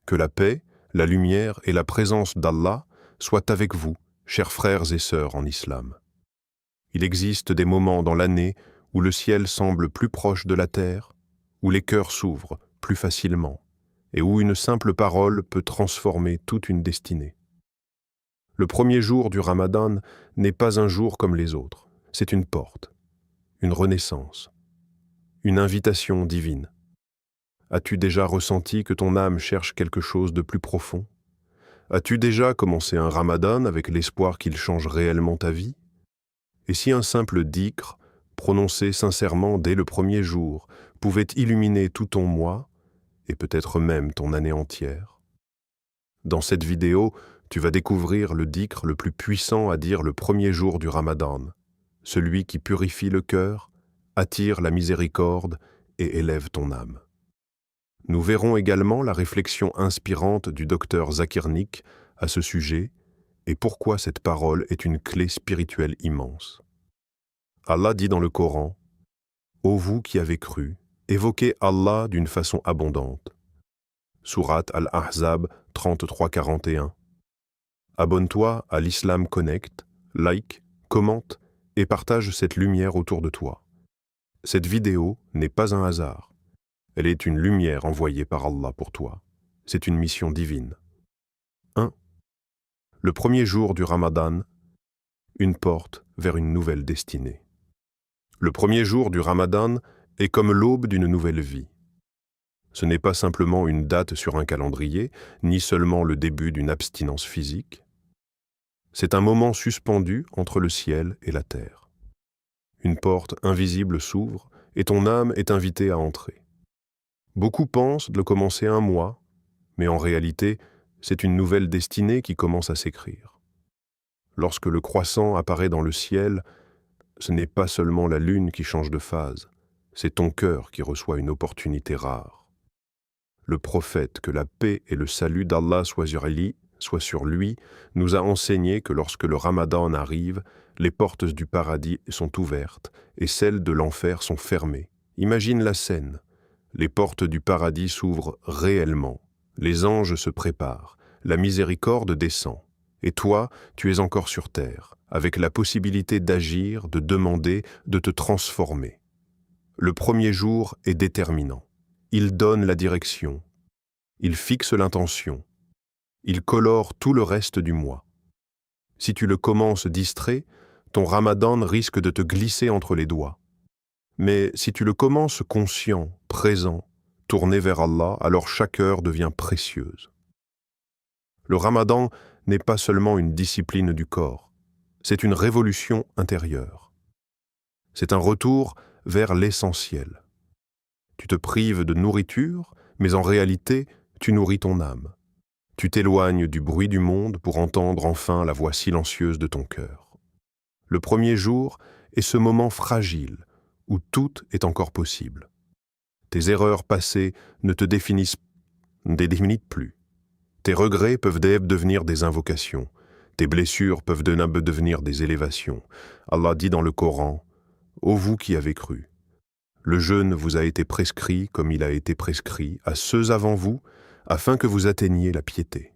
Que la paix, la lumière et la présence d'Allah soient avec vous, chers frères et sœurs en islam. Il existe des moments dans l'année où le ciel semble plus proche de la terre, où les cœurs s'ouvrent plus facilement, et où une simple parole peut transformer toute une destinée. Le premier jour du Ramadan n'est pas un jour comme les autres, c'est une porte, une renaissance, une invitation divine. As-tu déjà ressenti que ton âme cherche quelque chose de plus profond? As-tu déjà commencé un Ramadan avec l'espoir qu'il change réellement ta vie? Et si un simple dhikr, prononcé sincèrement dès le premier jour, pouvait illuminer tout ton mois, et peut-être même ton année entière? Dans cette vidéo, tu vas découvrir le dhikr le plus puissant à dire le premier jour du Ramadan, celui qui purifie le cœur, attire la miséricorde et élève ton âme. Nous verrons également la réflexion inspirante du docteur Zakir Naik à ce sujet et pourquoi cette parole est une clé spirituelle immense. Allah dit dans le Coran, « Ô vous qui avez cru, évoquez Allah d'une façon abondante. » Sourate Al-Ahzab 33-41. Abonne-toi à l'Islam Connect, like, commente et partage cette lumière autour de toi. Cette vidéo n'est pas un hasard. Elle est une lumière envoyée par Allah pour toi. C'est une mission divine. 1. Le premier jour du Ramadan, une porte vers une nouvelle destinée. Le premier jour du Ramadan est comme l'aube d'une nouvelle vie. Ce n'est pas simplement une date sur un calendrier, ni seulement le début d'une abstinence physique. C'est un moment suspendu entre le ciel et la terre. Une porte invisible s'ouvre et ton âme est invitée à entrer. Beaucoup pensent de commencer un mois, mais en réalité, c'est une nouvelle destinée qui commence à s'écrire. Lorsque le croissant apparaît dans le ciel, ce n'est pas seulement la lune qui change de phase, c'est ton cœur qui reçoit une opportunité rare. Le prophète, que la paix et le salut d'Allah soient sur lui, nous a enseigné que lorsque le Ramadan arrive, les portes du paradis sont ouvertes et celles de l'enfer sont fermées. Imagine la scène. Les portes du paradis s'ouvrent réellement, les anges se préparent, la miséricorde descend, et toi, tu es encore sur terre, avec la possibilité d'agir, de demander, de te transformer. Le premier jour est déterminant. Il donne la direction, il fixe l'intention, il colore tout le reste du mois. Si tu le commences distrait, ton Ramadan risque de te glisser entre les doigts. Mais si tu le commences conscient, présent, tourné vers Allah, alors chaque heure devient précieuse. Le Ramadan n'est pas seulement une discipline du corps, c'est une révolution intérieure. C'est un retour vers l'essentiel. Tu te prives de nourriture, mais en réalité, tu nourris ton âme. Tu t'éloignes du bruit du monde pour entendre enfin la voix silencieuse de ton cœur. Le premier jour est ce moment fragile, où tout est encore possible. Tes erreurs passées ne te définissent plus. Tes regrets peuvent devenir des invocations. Tes blessures peuvent devenir des élévations. Allah dit dans le Coran, « Ô vous qui avez cru, le jeûne vous a été prescrit comme il a été prescrit à ceux avant vous, afin que vous atteigniez la piété. »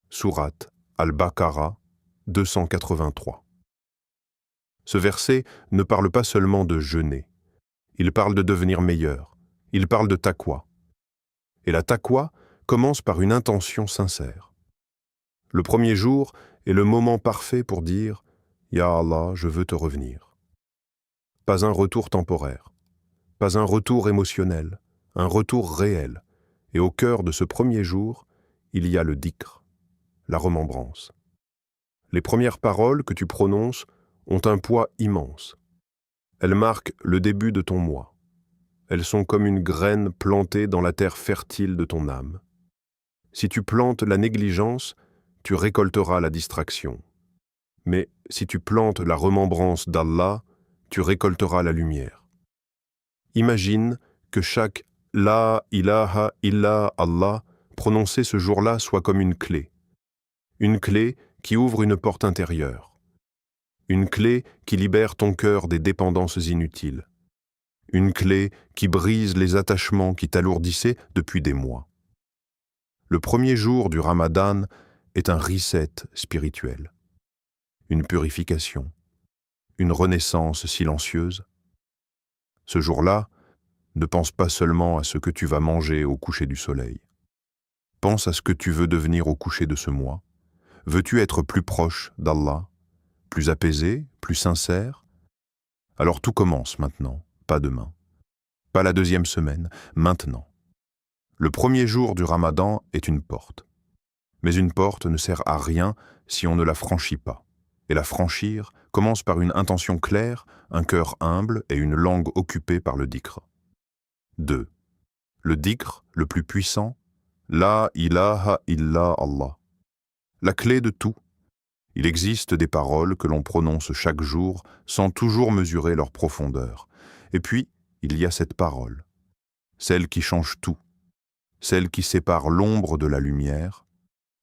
Sourate Al-Baqarah 283. Ce verset ne parle pas seulement de jeûner, il parle de devenir meilleur, il parle de taqwa. Et la taqwa commence par une intention sincère. Le premier jour est le moment parfait pour dire « Ya Allah, je veux te revenir ». Pas un retour temporaire, pas un retour émotionnel, un retour réel. Et au cœur de ce premier jour, il y a le dhikr, la remembrance. Les premières paroles que tu prononces ont un poids immense. Elles marquent le début de ton mois. Elles sont comme une graine plantée dans la terre fertile de ton âme. Si tu plantes la négligence, tu récolteras la distraction. Mais si tu plantes la remembrance d'Allah, tu récolteras la lumière. Imagine que chaque « La ilaha illa Allah » prononcé ce jour-là soit comme une clé qui ouvre une porte intérieure, une clé qui libère ton cœur des dépendances inutiles, une clé qui brise les attachements qui t'alourdissaient depuis des mois. Le premier jour du Ramadan est un reset spirituel, une purification, une renaissance silencieuse. Ce jour-là, ne pense pas seulement à ce que tu vas manger au coucher du soleil. Pense à ce que tu veux devenir au coucher de ce mois. Veux-tu être plus proche d'Allah, plus apaisé, plus sincère? Alors tout commence maintenant, pas demain. Pas la deuxième semaine, maintenant. Le premier jour du Ramadan est une porte. Mais une porte ne sert à rien si on ne la franchit pas. Et la franchir commence par une intention claire, un cœur humble et une langue occupée par le dhikr. 2. Le dhikr, le plus puissant, La ilaha illa Allah. La clé de tout. Il existe des paroles que l'on prononce chaque jour sans toujours mesurer leur profondeur. Et puis, il y a cette parole, celle qui change tout, celle qui sépare l'ombre de la lumière,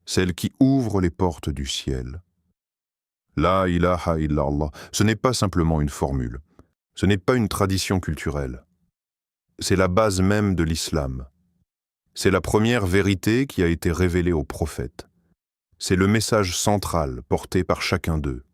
celle qui ouvre les portes du ciel. La ilaha illa Allah, ce n'est pas simplement une formule, ce n'est pas une tradition culturelle. C'est la base même de l'islam. C'est la première vérité qui a été révélée aux prophètes. C'est le message central porté par chacun d'eux.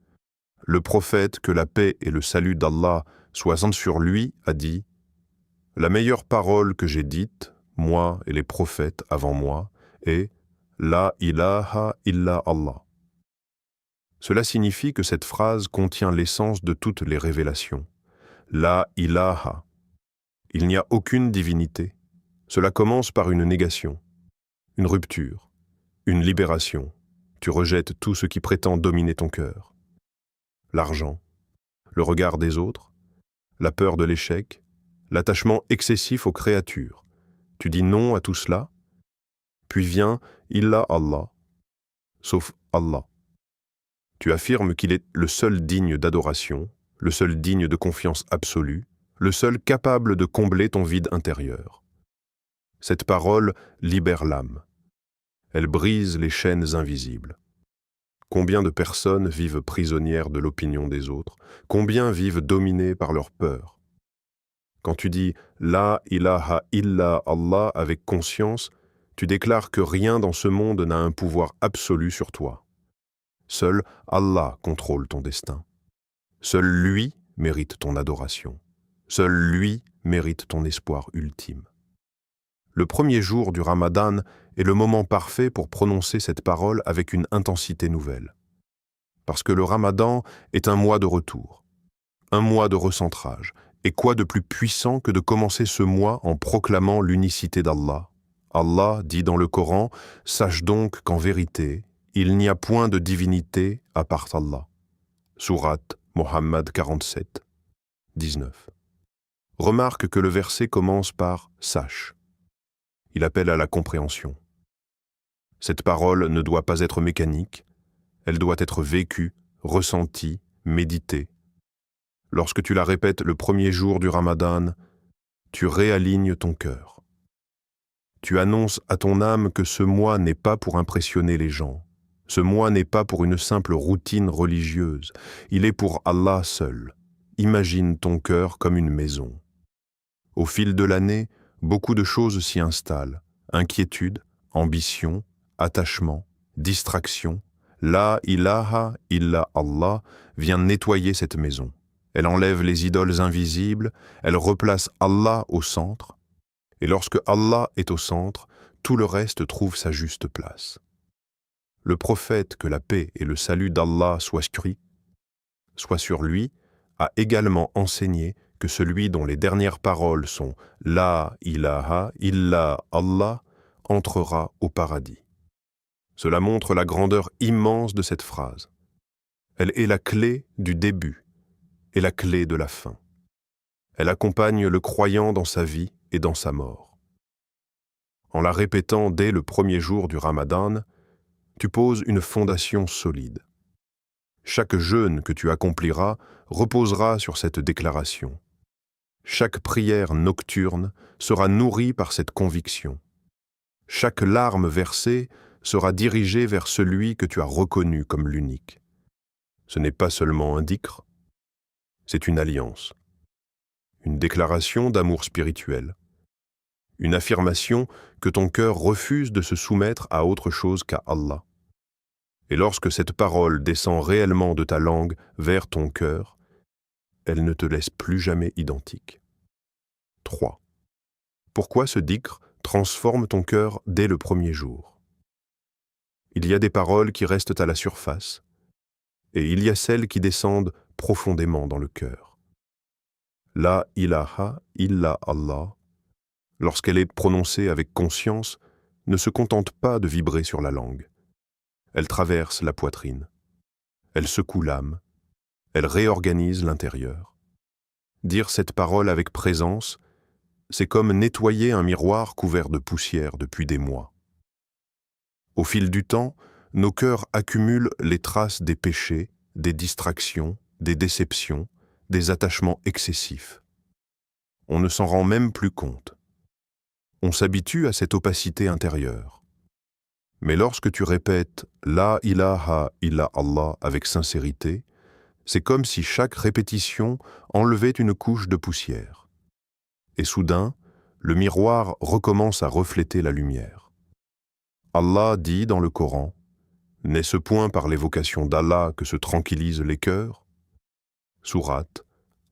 Le prophète, que la paix et le salut d'Allah soient sur lui, a dit « La meilleure parole que j'ai dite, moi et les prophètes avant moi, est « La ilaha illa Allah ». Cela signifie que cette phrase contient l'essence de toutes les révélations. La ilaha. Il n'y a aucune divinité. Cela commence par une négation, une rupture, une libération. Tu rejettes tout ce qui prétend dominer ton cœur. L'argent, le regard des autres, la peur de l'échec, l'attachement excessif aux créatures. Tu dis non à tout cela, puis vient « Illa Allah », sauf Allah. Tu affirmes qu'il est le seul digne d'adoration, le seul digne de confiance absolue, le seul capable de combler ton vide intérieur. Cette parole libère l'âme. Elle brise les chaînes invisibles. Combien de personnes vivent prisonnières de l'opinion des autres? Combien vivent dominées par leur peur? Quand tu dis « La ilaha illa Allah » avec conscience, tu déclares que rien dans ce monde n'a un pouvoir absolu sur toi. Seul Allah contrôle ton destin. Seul lui mérite ton adoration. Seul lui mérite ton espoir ultime. Le premier jour du Ramadan est le moment parfait pour prononcer cette parole avec une intensité nouvelle. Parce que le Ramadan est un mois de retour, un mois de recentrage. Et quoi de plus puissant que de commencer ce mois en proclamant l'unicité d'Allah? Allah dit dans le Coran « Sache donc qu'en vérité, il n'y a point de divinité à part Allah ». Sourate Mohammed 47, 19. Remarque que le verset commence par « Sache ». Il appelle à la compréhension. Cette parole ne doit pas être mécanique, elle doit être vécue, ressentie, méditée. Lorsque tu la répètes le premier jour du Ramadan, tu réalignes ton cœur. Tu annonces à ton âme que ce mois n'est pas pour impressionner les gens. Ce mois n'est pas pour une simple routine religieuse. Il est pour Allah seul. Imagine ton cœur comme une maison. Au fil de l'année, beaucoup de choses s'y installent. Inquiétude, ambition, attachement, distraction. La ilaha illa Allah vient nettoyer cette maison. Elle enlève les idoles invisibles, elle replace Allah au centre. Et lorsque Allah est au centre, tout le reste trouve sa juste place. Le prophète, que la paix et le salut d'Allah soient sur lui, a également enseigné que celui dont les dernières paroles sont « La ilaha illa Allah » entrera au paradis. Cela montre la grandeur immense de cette phrase. Elle est la clé du début et la clé de la fin. Elle accompagne le croyant dans sa vie et dans sa mort. En la répétant dès le premier jour du Ramadan, tu poses une fondation solide. Chaque jeûne que tu accompliras reposera sur cette déclaration. Chaque prière nocturne sera nourrie par cette conviction. Chaque larme versée sera dirigée vers celui que tu as reconnu comme l'unique. Ce n'est pas seulement un dhikr, c'est une alliance, une déclaration d'amour spirituel, une affirmation que ton cœur refuse de se soumettre à autre chose qu'à Allah. Et lorsque cette parole descend réellement de ta langue vers ton cœur, elle ne te laisse plus jamais identique. 3. Pourquoi ce dhikr transforme ton cœur dès le premier jour? Il y a des paroles qui restent à la surface, et il y a celles qui descendent profondément dans le cœur. La ilaha illa Allah, lorsqu'elle est prononcée avec conscience, ne se contente pas de vibrer sur la langue. Elle traverse la poitrine. Elle secoue l'âme. Elle réorganise l'intérieur. Dire cette parole avec présence, c'est comme nettoyer un miroir couvert de poussière depuis des mois. Au fil du temps, nos cœurs accumulent les traces des péchés, des distractions, des déceptions, des attachements excessifs. On ne s'en rend même plus compte. On s'habitue à cette opacité intérieure. Mais lorsque tu répètes « La ilaha illa Allah » avec sincérité, c'est comme si chaque répétition enlevait une couche de poussière. Et soudain, le miroir recommence à refléter la lumière. Allah dit dans le Coran « N'est-ce point par l'évocation d'Allah que se tranquillisent les cœurs » Sourate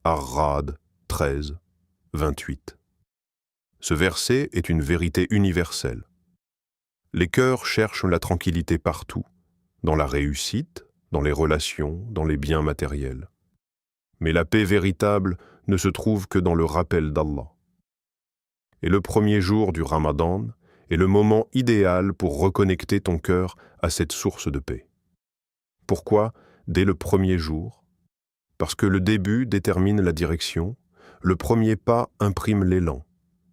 Ar-Ra'd 13, 28. Ce verset est une vérité universelle. Les cœurs cherchent la tranquillité partout, dans la réussite, dans les relations, dans les biens matériels. Mais la paix véritable ne se trouve que dans le rappel d'Allah. Et le premier jour du Ramadan est le moment idéal pour reconnecter ton cœur à cette source de paix. Pourquoi dès le premier jour? Parce que le début détermine la direction, le premier pas imprime l'élan.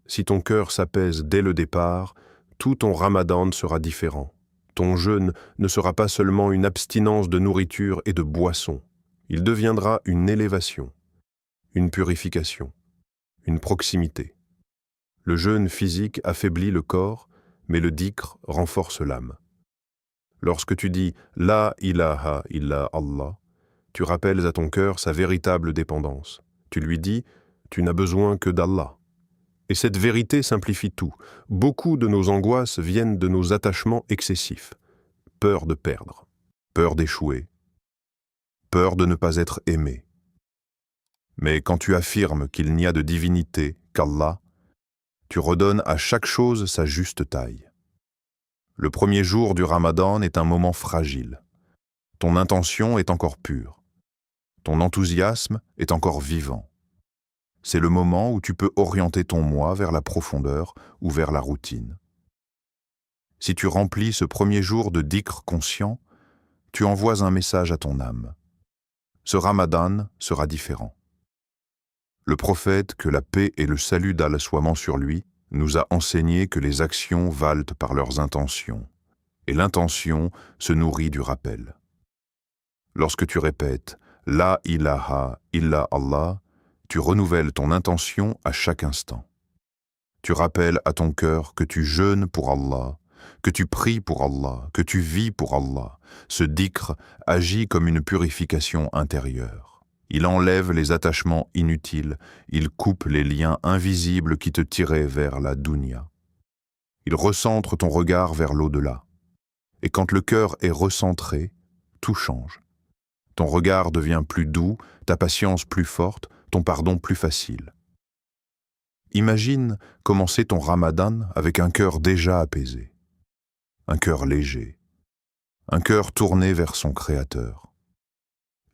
Si ton cœur s'apaise dès le départ, tout ton Ramadan sera différent. Ton jeûne ne sera pas seulement une abstinence de nourriture et de boissons. Il deviendra une élévation, une purification, une proximité. Le jeûne physique affaiblit le corps, mais le dhikr renforce l'âme. Lorsque tu dis « La ilaha illa Allah », tu rappelles à ton cœur sa véritable dépendance. Tu lui dis « Tu n'as besoin que d'Allah ». Et cette vérité simplifie tout. Beaucoup de nos angoisses viennent de nos attachements excessifs. Peur de perdre, peur d'échouer, peur de ne pas être aimé. Mais quand tu affirmes qu'il n'y a de divinité qu'Allah, tu redonnes à chaque chose sa juste taille. Le premier jour du Ramadan est un moment fragile. Ton intention est encore pure. Ton enthousiasme est encore vivant. C'est le moment où tu peux orienter ton moi vers la profondeur ou vers la routine. Si tu remplis ce premier jour de dhikr conscient, tu envoies un message à ton âme. Ce Ramadan sera différent. Le prophète, que la paix et le salut d'Allah soient sur lui, nous a enseigné que les actions valent par leurs intentions, et l'intention se nourrit du rappel. Lorsque tu répètes « La ilaha illa Allah », tu renouvelles ton intention à chaque instant. Tu rappelles à ton cœur que tu jeûnes pour Allah, que tu pries pour Allah, que tu vis pour Allah. Ce dhikr agit comme une purification intérieure. Il enlève les attachements inutiles, il coupe les liens invisibles qui te tiraient vers la dunya. Il recentre ton regard vers l'au-delà. Et quand le cœur est recentré, tout change. Ton regard devient plus doux, ta patience plus forte, ton pardon plus facile. Imagine commencer ton Ramadan avec un cœur déjà apaisé, un cœur léger, un cœur tourné vers son Créateur.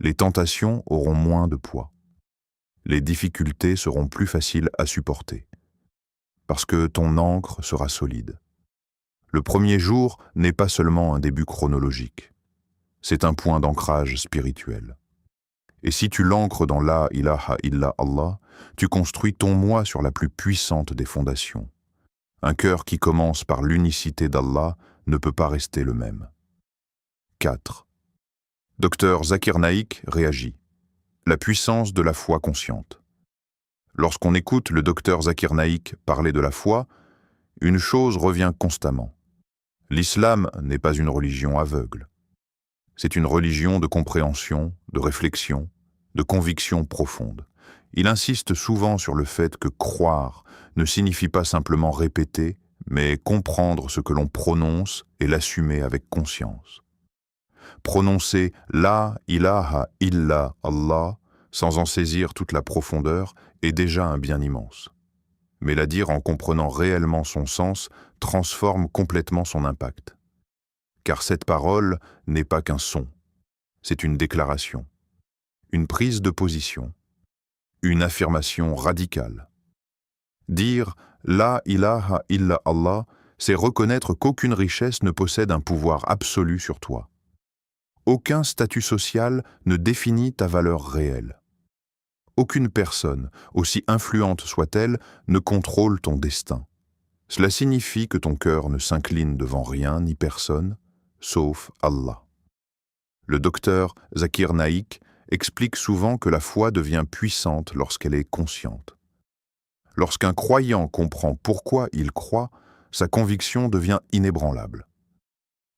Les tentations auront moins de poids. Les difficultés seront plus faciles à supporter, parce que ton ancre sera solide. Le premier jour n'est pas seulement un début chronologique, c'est un point d'ancrage spirituel. Et si tu l'ancres dans la ilaha illa Allah, tu construis ton moi sur la plus puissante des fondations. Un cœur qui commence par l'unicité d'Allah ne peut pas rester le même. 4. Dr Zakir Naik réagit. La puissance de la foi consciente. Lorsqu'on écoute le docteur Zakir Naik parler de la foi, une chose revient constamment. L'islam n'est pas une religion aveugle. C'est une religion de compréhension, de réflexion, de conviction profonde. Il insiste souvent sur le fait que croire ne signifie pas simplement répéter, mais comprendre ce que l'on prononce et l'assumer avec conscience. Prononcer La ilaha illa Allah sans en saisir toute la profondeur est déjà un bien immense. Mais la dire en comprenant réellement son sens transforme complètement son impact. Car cette parole n'est pas qu'un son, c'est une déclaration, une prise de position, une affirmation radicale. Dire La ilaha illa Allah, c'est reconnaître qu'aucune richesse ne possède un pouvoir absolu sur toi. Aucun statut social ne définit ta valeur réelle. Aucune personne, aussi influente soit-elle, ne contrôle ton destin. Cela signifie que ton cœur ne s'incline devant rien ni personne, sauf Allah. Le docteur Zakir Naik explique souvent que la foi devient puissante lorsqu'elle est consciente. Lorsqu'un croyant comprend pourquoi il croit, sa conviction devient inébranlable.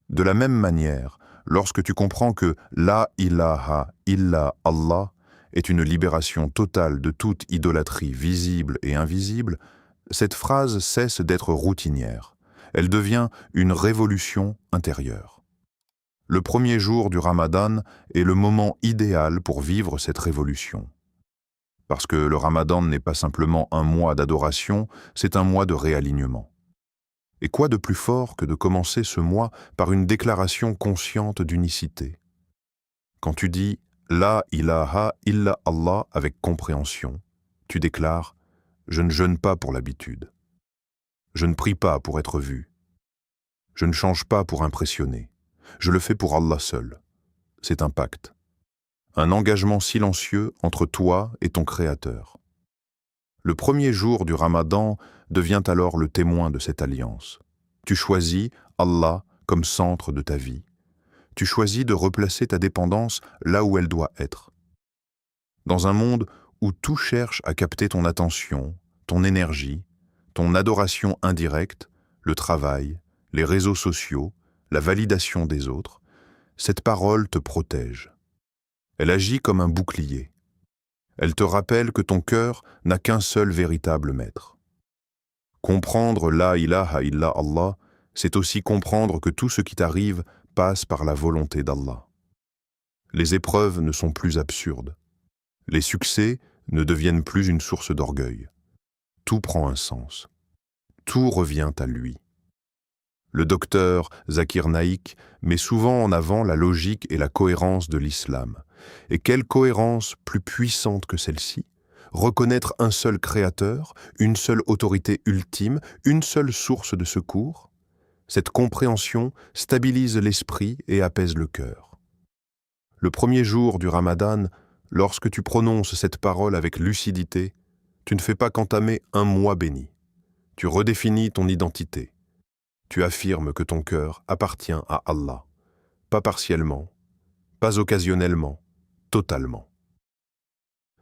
De la même manière, lorsque tu comprends que La ilaha illa Allah est une libération totale de toute idolâtrie visible et invisible, cette phrase cesse d'être routinière. Elle devient une révolution intérieure. Le premier jour du Ramadan est le moment idéal pour vivre cette révolution. Parce que le Ramadan n'est pas simplement un mois d'adoration, c'est un mois de réalignement. Et quoi de plus fort que de commencer ce mois par une déclaration consciente d'unicité? Quand tu dis « La ilaha illa Allah » avec compréhension, tu déclares « Je ne jeûne pas pour l'habitude. Je ne prie pas pour être vu. Je ne change pas pour impressionner. Je le fais pour Allah seul. » C'est un pacte. Un engagement silencieux entre toi et ton Créateur. Le premier jour du Ramadan devient alors le témoin de cette alliance. Tu choisis Allah comme centre de ta vie. Tu choisis de replacer ta dépendance là où elle doit être. Dans un monde où tout cherche à capter ton attention, ton énergie, ton adoration indirecte, le travail, les réseaux sociaux, la validation des autres, cette parole te protège. Elle agit comme un bouclier. Elle te rappelle que ton cœur n'a qu'un seul véritable maître. Comprendre La ilaha illa Allah, c'est aussi comprendre que tout ce qui t'arrive passe par la volonté d'Allah. Les épreuves ne sont plus absurdes. Les succès ne deviennent plus une source d'orgueil. Tout prend un sens. Tout revient à lui. Le docteur Zakir Naik met souvent en avant la logique et la cohérence de l'islam. Et quelle cohérence plus puissante que celle-ci? Reconnaître un seul créateur, une seule autorité ultime, une seule source de secours? Cette compréhension stabilise l'esprit et apaise le cœur. Le premier jour du Ramadan, lorsque tu prononces cette parole avec lucidité, tu ne fais pas qu'entamer un mois béni. Tu redéfinis ton identité. Tu affirmes que ton cœur appartient à Allah, pas partiellement, pas occasionnellement, totalement.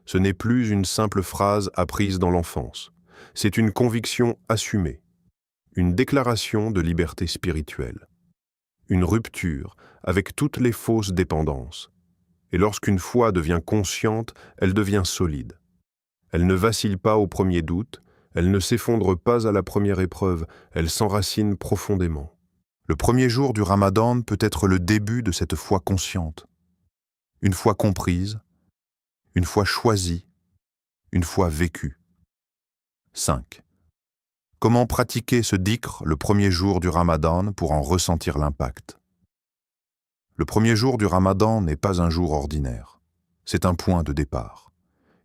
Ce n'est plus une simple phrase apprise dans l'enfance, c'est une conviction assumée, une déclaration de liberté spirituelle, une rupture avec toutes les fausses dépendances. Et lorsqu'une foi devient consciente, elle devient solide. Elle ne vacille pas au premier doute, elle ne s'effondre pas à la première épreuve, elle s'enracine profondément. Le premier jour du Ramadan peut être le début de cette foi consciente. Une foi comprise, une foi choisie, une foi vécue. 5. Comment pratiquer ce dhikr le premier jour du Ramadan pour en ressentir l'impact? Le premier jour du Ramadan n'est pas un jour ordinaire. C'est un point de départ.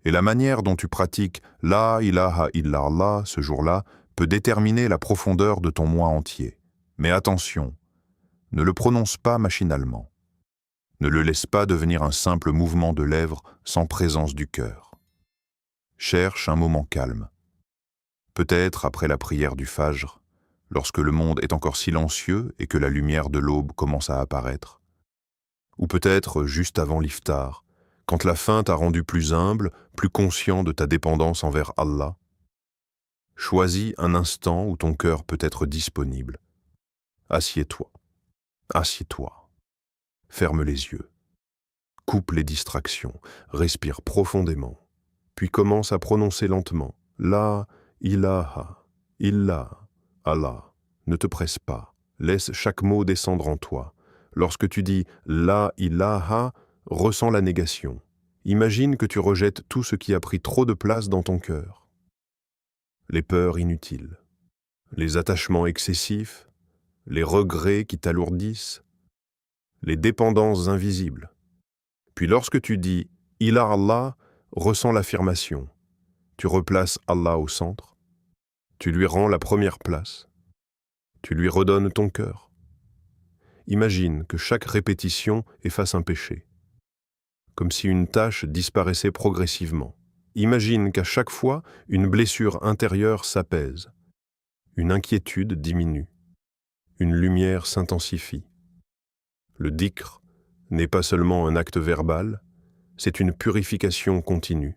Et la manière dont tu pratiques La ilaha illa Allah ce jour-là peut déterminer la profondeur de ton mois entier. Mais attention, ne le prononce pas machinalement. Ne le laisse pas devenir un simple mouvement de lèvres sans présence du cœur. Cherche un moment calme. Peut-être après la prière du Fajr, lorsque le monde est encore silencieux et que la lumière de l'aube commence à apparaître. Ou peut-être juste avant l'iftar, quand la faim t'a rendu plus humble, plus conscient de ta dépendance envers Allah. Choisis un instant où ton cœur peut être disponible. Assieds-toi. Assieds-toi. Ferme les yeux. Coupe les distractions. Respire profondément. puis commence à prononcer lentement. La ilaha illa Allah. Ne te presse pas. Laisse chaque mot descendre en toi. Lorsque tu dis la ilaha, ressens la négation. Imagine que tu rejettes tout ce qui a pris trop de place dans ton cœur. Les peurs inutiles, les attachements excessifs, les regrets qui t'alourdissent, les dépendances invisibles. Puis lorsque tu dis « Ila Allah », ressens l'affirmation. Tu replaces Allah au centre, tu lui rends la première place, tu lui redonnes ton cœur. Imagine que chaque répétition efface un péché, comme si une tâche disparaissait progressivement. Imagine qu'à chaque fois, une blessure intérieure s'apaise, une inquiétude diminue, une lumière s'intensifie. Le dhikr n'est pas seulement un acte verbal, c'est une purification continue.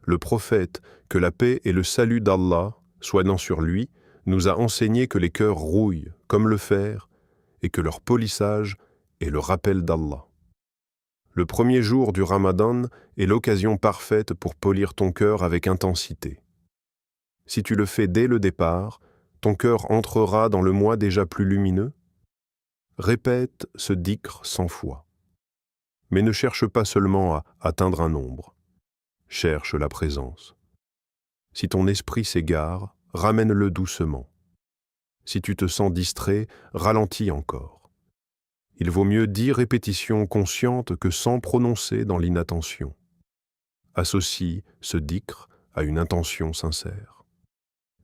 Le prophète, que la paix et le salut d'Allah soient sur lui, nous a enseigné que les cœurs rouillent comme le fer et que leur polissage est le rappel d'Allah. Le premier jour du Ramadan est l'occasion parfaite pour polir ton cœur avec intensité. Si tu le fais dès le départ, ton cœur entrera dans le mois déjà plus lumineux. Répète ce dhikr 100 fois. Mais ne cherche pas seulement à atteindre un nombre. Cherche la présence. Si ton esprit s'égare, ramène-le doucement. Si tu te sens distrait, ralentis encore. Il vaut mieux 10 répétitions conscientes que 100 prononcées dans l'inattention. Associe ce dhikr à une intention sincère.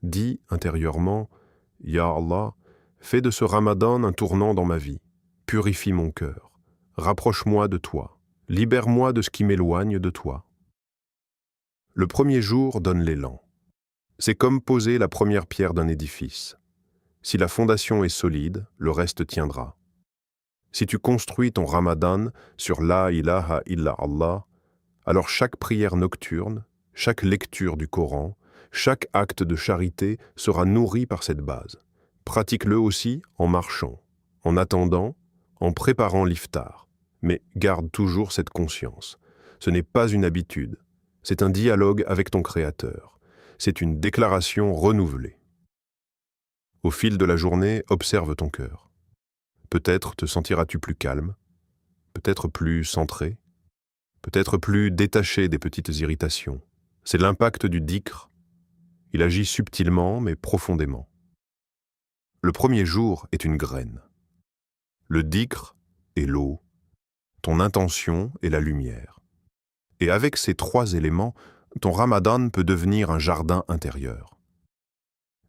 Dis intérieurement « Ya Allah, fais de ce Ramadan un tournant dans ma vie. Purifie mon cœur. Rapproche-moi de toi. Libère-moi de ce qui m'éloigne de toi. » Le premier jour donne l'élan. C'est comme poser la première pierre d'un édifice. Si la fondation est solide, le reste tiendra. Si tu construis ton Ramadan sur la ilaha illa Allah, alors chaque prière nocturne, chaque lecture du Coran, chaque acte de charité sera nourri par cette base. Pratique-le aussi en marchant, en attendant, en préparant l'iftar. Mais garde toujours cette conscience. Ce n'est pas une habitude, c'est un dialogue avec ton Créateur. C'est une déclaration renouvelée. Au fil de la journée, observe ton cœur. Peut-être te sentiras-tu plus calme, peut-être plus centré, peut-être plus détaché des petites irritations. C'est l'impact du dhikr. Il agit subtilement mais profondément. Le premier jour est une graine. Le dhikr est l'eau, ton intention est la lumière. Et avec ces 3 éléments, ton Ramadan peut devenir un jardin intérieur.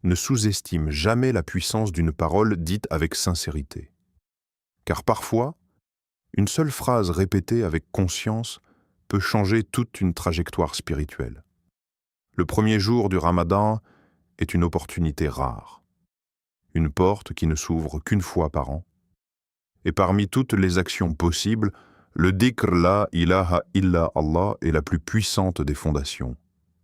Ne sous-estime jamais la puissance d'une parole dite avec sincérité. Car parfois, une seule phrase répétée avec conscience peut changer toute une trajectoire spirituelle. Le premier jour du Ramadan est une opportunité rare, une porte qui ne s'ouvre qu'une fois par an. Et parmi toutes les actions possibles, le dhikr la ilaha illa Allah est la plus puissante des fondations.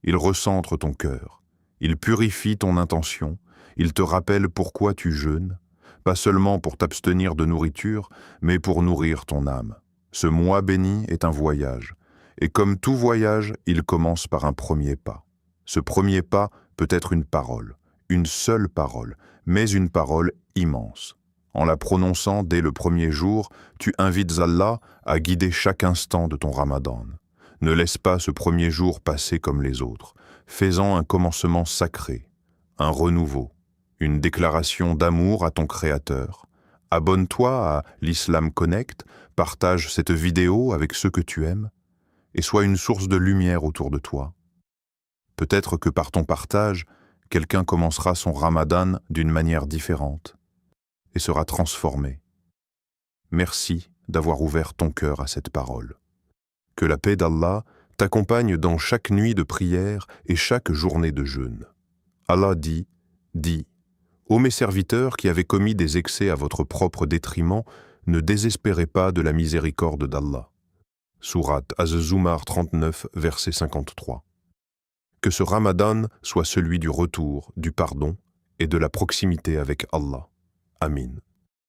Il recentre ton cœur, il purifie ton intention, il te rappelle pourquoi tu jeûnes, pas seulement pour t'abstenir de nourriture, mais pour nourrir ton âme. Ce mois béni est un voyage, et comme tout voyage, il commence par un premier pas. Ce premier pas peut être une seule parole, mais une parole immense. En la prononçant dès le premier jour, tu invites Allah à guider chaque instant de ton Ramadan. Ne laisse pas ce premier jour passer comme les autres. Fais-en un commencement sacré, un renouveau, une déclaration d'amour à ton Créateur. Abonne-toi à l'Islam Connect, partage cette vidéo avec ceux que tu aimes, et sois une source de lumière autour de toi. Peut-être que par ton partage, quelqu'un commencera son Ramadan d'une manière différente et sera transformé. Merci d'avoir ouvert ton cœur à cette parole. Que la paix d'Allah t'accompagne dans chaque nuit de prière et chaque journée de jeûne. Allah dit, ô mes serviteurs qui avez commis des excès à votre propre détriment, ne désespérez pas de la miséricorde d'Allah. Sourate Az-Zumar 39, verset 53. Que ce Ramadan soit celui du retour, du pardon et de la proximité avec Allah. Amin.